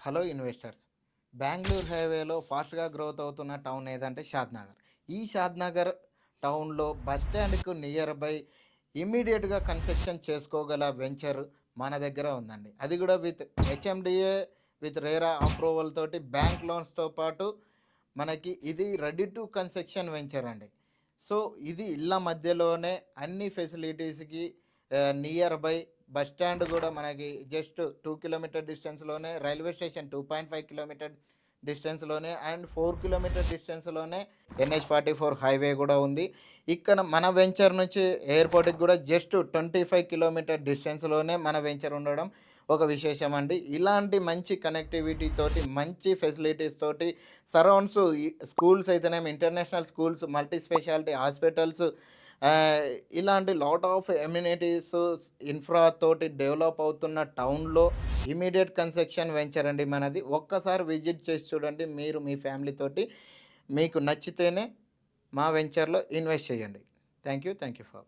Hello investors. Bengaluru హైవేలో ఫాస్ట్‌గా growth అవుతున్న టౌన్ ఏదంటే షాద్‌నగర్. ఈ షాద్‌నగర్ టౌన్‌లో బస్ స్టాండ్‌కు నియర్ బై ఇమ్మీడియేట్‌గా కన్స్ట్రక్షన్ చేసుకోగల వెంచర్ మన దగ్గర ఉందండి. అది కూడా with HMDA with RERA approval తోటి బ్యాంక్ లోన్స్‌తో పాటు మనకి ఇది రెడీ టు కన్స్ట్రక్షన్ వెంచర్ అండి. సో, ఇది ఇళ్ళ మధ్యలోనే అన్ని ఫెసిలిటీస్‌కి నియర్ బై బస్ స్టాండ్ గూడా మనకి జస్ట్ 2 కిలోమీటర్ డిస్టెన్స్‌లోనే, రైల్వే స్టేషన్ 2.5 కిలోమీటర్ డిస్టెన్స్‌లోనే అండ్ 4 కిలోమీటర్ డిస్టెన్స్‌లోనే NH-44 హైవే గూడా ఉంది. ఇక్కడ మన వెంచర్ నుంచి ఎయిర్‌పోర్ట్‌కి గూడా జస్ట్ 25 కిలోమీటర్ డిస్టెన్స్‌లోనే మన వెంచర్ ఉండడం ఒక విశేషం అండి. ఇలాంటి మంచి కనెక్టివిటీ తోటి, మంచి ఫెసిలిటీస్ తోటి సరౌండ్స్ ఈ స్కూల్స్ అయితేనేమి, international schools, multi speciality hospitals, ఇలాంటి లాట్ ఆఫ్ ఎమ్యూనిటీస్, ఇన్ఫ్రా తోటి డెవలప్ అవుతున్న టౌన్‌లో ఇమ్మీడియేట్ కన్స్ట్రక్షన్ వెంచర్ అండి మనది. ఒక్కసారి విజిట్ చేసి చూడండి. మీరు మీ ఫ్యామిలీ తోటి మీకు నచ్చితేనే మా వెంచర్‌లో ఇన్వెస్ట్ చేయండి. Thank you. Thank you for